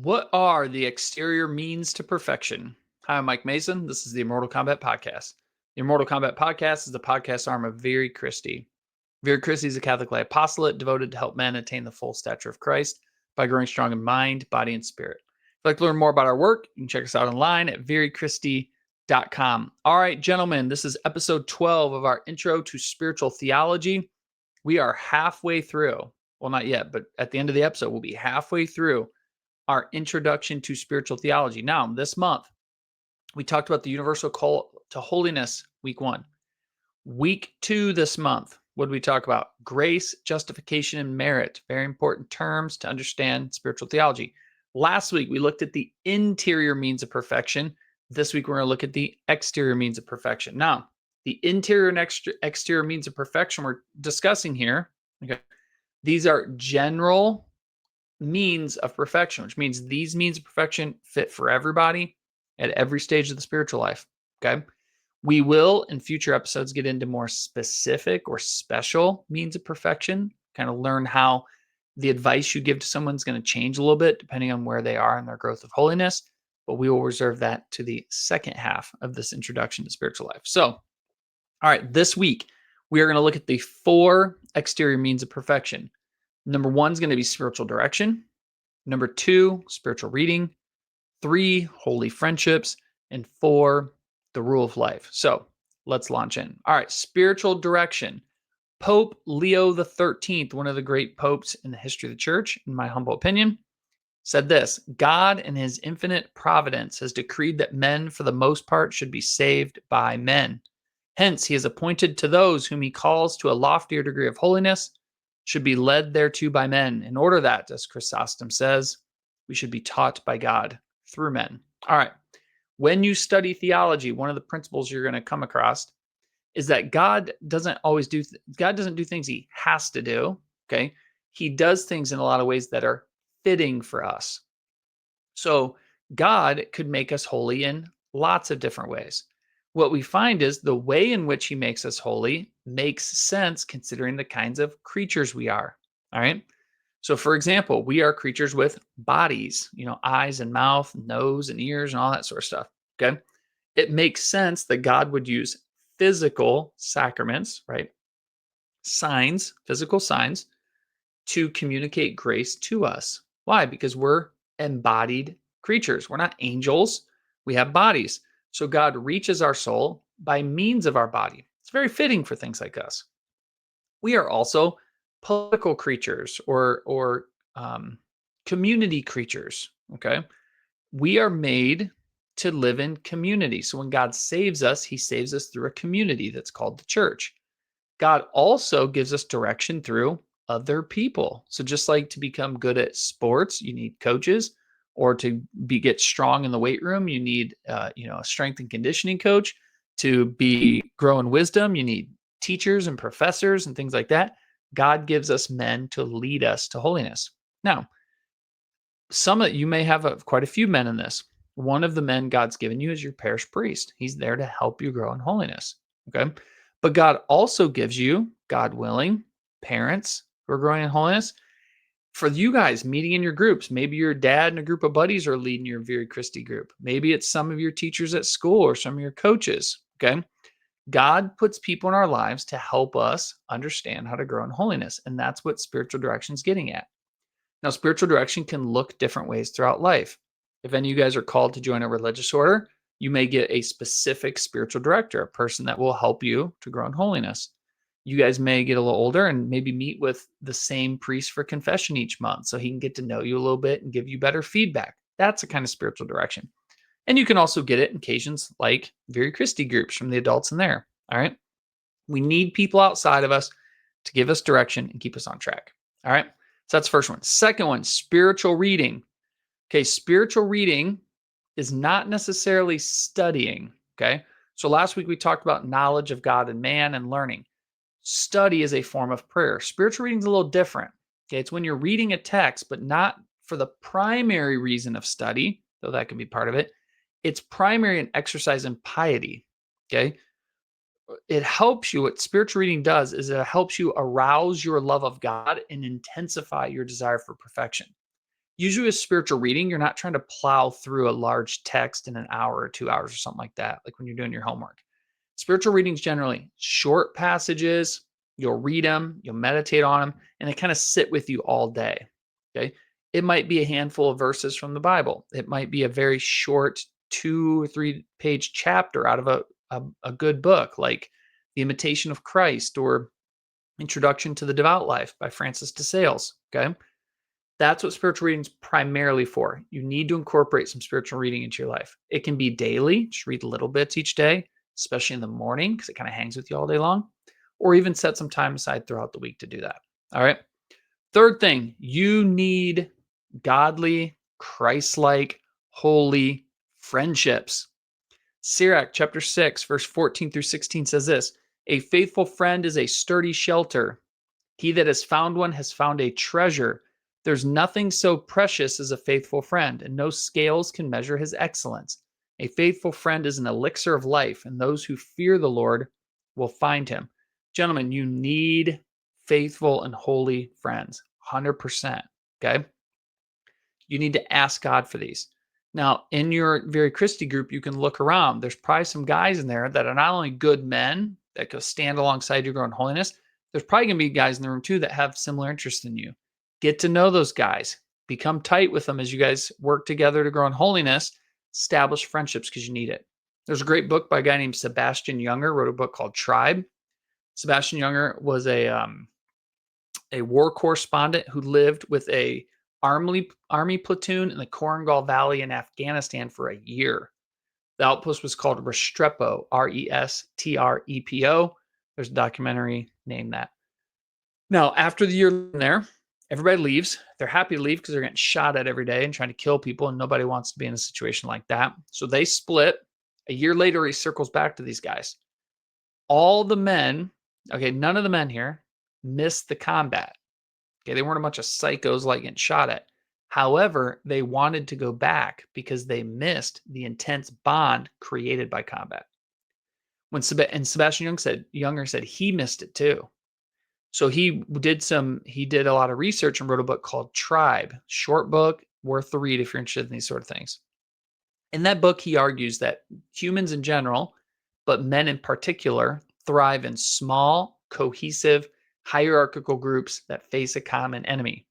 What are the exterior means to perfection? Hi, I'm Mike Mason. This is the Immortal Combat Podcast. The Immortal Combat Podcast is the podcast arm of Very Christie. Very Christie is a Catholic lay apostolate devoted to help men attain the full stature of Christ by growing strong in mind, body, and spirit. If you'd like to learn more about our work, you can check us out online at verychristie.com. All right, gentlemen, this is episode 12 of our Intro to Spiritual Theology. We are halfway through. Well, not yet, but at the end of the episode, we'll be halfway through our Introduction to Spiritual Theology. Now, this month, we talked about the universal call to holiness, week 1. Week 2 this month, what did we talk about? Grace, justification, and merit. Very important terms to understand spiritual theology. Last week, we looked at the interior means of perfection. This week, we're going to look at the exterior means of perfection. Now, the interior and exterior means of perfection we're discussing here, okay, these are general means of perfection, which means these means of perfection fit for everybody at every stage of the spiritual life. Okay. We will in future episodes get into more specific or special means of perfection, kind of learn how the advice you give to someone's going to change a little bit depending on where they are in their growth of holiness. But we will reserve that to the second half of this introduction to spiritual life. So, all right, this week we are going to look at the 4 exterior means of perfection. Number 1 is going to be spiritual direction. Number 2, spiritual reading. 3, holy friendships. And 4, the rule of life. So let's launch in. All right, spiritual direction. Pope Leo XIII, one of the great popes in the history of the church, in my humble opinion, said this: God in his infinite providence has decreed that men, for the most part, should be saved by men. Hence, he has appointed to those whom he calls to a loftier degree of holiness should be led thereto by men, in order that, as Chrysostom says, we should be taught by God through men. All right. When you study theology, one of the principles you're going to come across is that God doesn't do things he has to do. Okay. He does things in a lot of ways that are fitting for us. So God could make us holy in lots of different ways. What we find is the way in which he makes us holy makes sense considering the kinds of creatures we are. All right. So, for example, we are creatures with bodies, eyes and mouth, nose and ears, and all that sort of stuff. Okay. It makes sense that God would use physical sacraments, right? Signs, physical signs, to communicate grace to us. Why? Because we're embodied creatures. We're not angels. We have bodies. So God reaches our soul by means of our body. It's very fitting for things like us. We are also political creatures or community creatures. Okay. We are made to live in community. So when God saves us, he saves us through a community that's called the church. God also gives us direction through other people. So just like to become good at sports, you need coaches, or to get strong in the weight room, you need a strength and conditioning coach. To be grow in wisdom, you need teachers and professors and things like that. God gives us men to lead us to holiness. Now, some of you may have quite a few men in this. One of the men God's given you is your parish priest. He's there to help you grow in holiness. Okay. But God also gives you, God willing, parents who are growing in holiness. For you guys meeting in your groups, maybe your dad and a group of buddies are leading your Very Christie group. Maybe it's some of your teachers at school or some of your coaches. Okay. God puts people in our lives to help us understand how to grow in holiness. And that's what spiritual direction is getting at. Now, spiritual direction can look different ways throughout life. If any of you guys are called to join a religious order, you may get a specific spiritual director, a person that will help you to grow in holiness. You guys may get a little older and maybe meet with the same priest for confession each month so he can get to know you a little bit and give you better feedback. That's a kind of spiritual direction. And you can also get it in occasions like Very Christie groups from the adults in there. All right. We need people outside of us to give us direction and keep us on track. All right. So that's the first one. Second one, spiritual reading. Okay. Spiritual reading is not necessarily studying. Okay. So last week we talked about knowledge of God and man and learning. Study is a form of prayer. Spiritual reading is a little different. Okay. It's when you're reading a text, but not for the primary reason of study, though that can be part of it. It's primary in exercise and piety. Okay. It helps you. What spiritual reading does is it helps you arouse your love of God and intensify your desire for perfection. Usually with spiritual reading, you're not trying to plow through a large text in an hour or 2 hours or something like that, like when you're doing your homework. Spiritual readings generally short passages. You'll read them, you'll meditate on them, and they kind of sit with you all day. Okay. It might be a handful of verses from the Bible. It might be a very short 2 or 3 page chapter out of a good book like The Imitation of Christ or Introduction to the Devout Life by Francis de Sales. Okay. That's what spiritual reading is primarily for. You need to incorporate some spiritual reading into your life. It can be daily, just read little bits each day, especially in the morning, because it kind of hangs with you all day long, or even set some time aside throughout the week to do that. All right. Third thing, you need godly, Christ-like, holy friendships. Sirach chapter 6, verse 14 through 16 says this: a faithful friend is a sturdy shelter. He that has found one has found a treasure. There's nothing so precious as a faithful friend, and no scales can measure his excellence. A faithful friend is an elixir of life, and those who fear the Lord will find him. Gentlemen, you need faithful and holy friends, 100%. Okay? You need to ask God for these. Now, in your Very Christy group, you can look around. There's probably some guys in there that are not only good men that go stand alongside you growing holiness, there's probably going to be guys in the room too that have similar interests in you. Get to know those guys. Become tight with them as you guys work together to grow in holiness. Establish friendships because you need it. There's a great book by a guy named Sebastian Junger, wrote a book called Tribe. Sebastian Junger was a war correspondent who lived with a army platoon in the Korangal Valley in Afghanistan for a year. The outpost was called Restrepo, Restrepo. There's a documentary named that. Now, after the year there, everybody leaves. They're happy to leave because they're getting shot at every day and trying to kill people, and nobody wants to be in a situation like that. So they split. A year later, he circles back to these guys. All the men, okay, none of the men here missed the combat. Okay, they weren't a bunch of psychos like getting shot at. However, they wanted to go back because they missed the intense bond created by combat. And Sebastian Junger said he missed it too. So he did a lot of research and wrote a book called Tribe, short book, worth the read if you're interested in these sort of things. In that book, he argues that humans in general, but men in particular, thrive in small, cohesive, hierarchical groups that face a common enemy.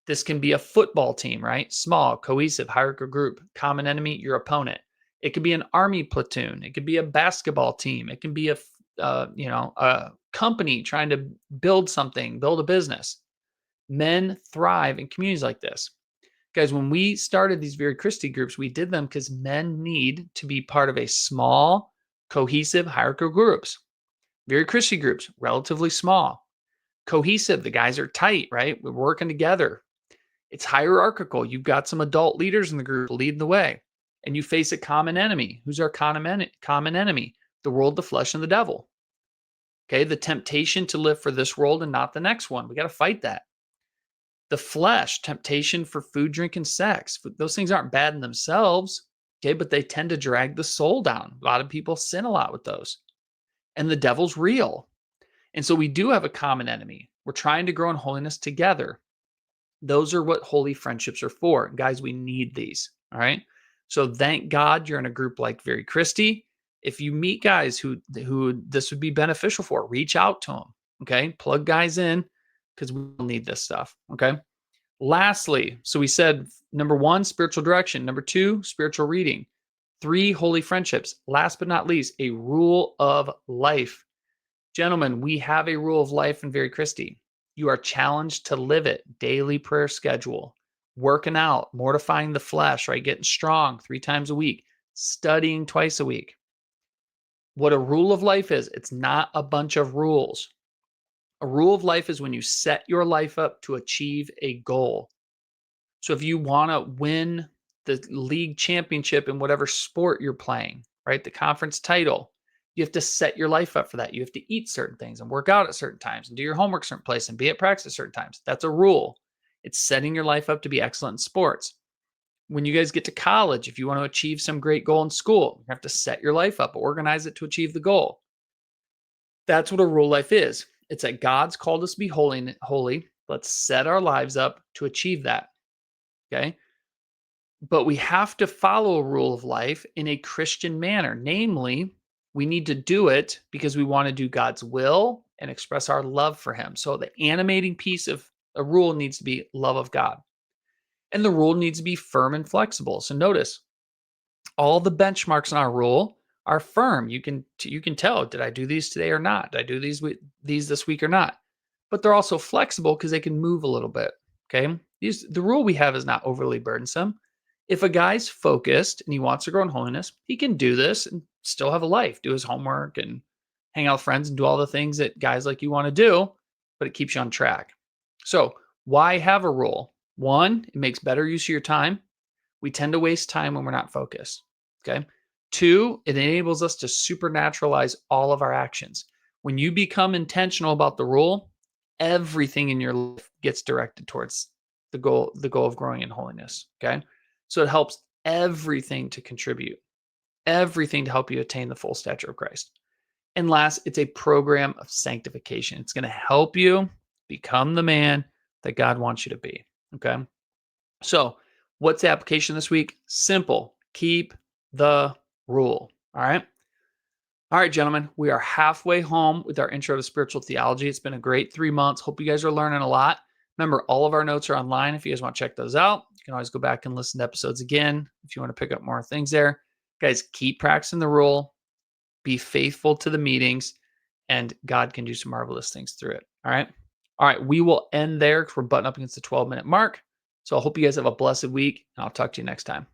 This can be a football team, right? Small, cohesive, hierarchical group, common enemy, your opponent. It could be an army platoon. It could be a basketball team. It can be a company trying to build something, build a business. Men thrive in communities like this. Guys, when we started these Very Christy groups, we did them because men need to be part of a small, cohesive, hierarchical groups. Very Christy groups, relatively small. Cohesive, the guys are tight, right? We're working together. It's hierarchical. You've got some adult leaders in the group leading the way, and you face a common enemy. Who's our common enemy? The world, the flesh, and the devil. Okay, the temptation to live for this world and not the next one. We got to fight that. The flesh, temptation for food, drink, and sex. Those things aren't bad in themselves, okay, but they tend to drag the soul down. A lot of people sin a lot with those. And the devil's real. And so we do have a common enemy. We're trying to grow in holiness together. Those are what holy friendships are for. Guys, we need these. All right. So thank God you're in a group like Very Christy. If you meet guys who this would be beneficial for, reach out to them. Okay. Plug guys in because we will need this stuff. Okay. Lastly, so we said number 1, spiritual direction. Number 2, spiritual reading. 3, holy friendships. Last but not least, a rule of life. Gentlemen, we have a rule of life in Very Christy. You are challenged to live it. Daily prayer schedule, working out, mortifying the flesh, right? Getting strong 3 times a week, studying twice a week. What a rule of life is, it's not a bunch of rules. A rule of life is when you set your life up to achieve a goal. So if you want to win the league championship in whatever sport you're playing, right? The conference title, you have to set your life up for that. You have to eat certain things and work out at certain times and do your homework certain place and be at practice at certain times. That's a rule. It's setting your life up to be excellent in sports. When you guys get to college, if you want to achieve some great goal in school, you have to set your life up, organize it to achieve the goal. That's what a rule life is. It's that God's called us to be holy. Let's set our lives up to achieve that. Okay. But we have to follow a rule of life in a Christian manner. Namely, we need to do it because we want to do God's will and express our love for Him. So the animating piece of a rule needs to be love of God. And the rule needs to be firm and flexible. So notice all the benchmarks in our rule are firm. You can tell, did I do these today or not? Did I do these this week or not? But they're also flexible because they can move a little bit. Okay. The rule we have is not overly burdensome. If a guy's focused and he wants to grow in holiness, he can do this and still have a life, do his homework and hang out with friends and do all the things that guys like you want to do, but it keeps you on track. So, why have a rule? One, it makes better use of your time. We tend to waste time when we're not focused. Okay. Two, it enables us to supernaturalize all of our actions. When you become intentional about the rule, everything in your life gets directed towards the goal of growing in holiness. Okay. So it helps everything to contribute, everything to help you attain the full stature of Christ. And last, it's a program of sanctification. It's going to help you become the man that God wants you to be. Okay. So, what's the application this week? Simple. Keep the rule. All right. All right, gentlemen, we are halfway home with our intro to spiritual theology. It's been a great 3 months. Hope you guys are learning a lot. Remember, all of our notes are online. If you guys want to check those out, you can always go back and listen to episodes again if you want to pick up more things there. Guys, keep practicing the rule, be faithful to the meetings, and God can do some marvelous things through it. All right. All right. We will end there because we're butting up against the 12-minute mark. So I hope you guys have a blessed week, and I'll talk to you next time.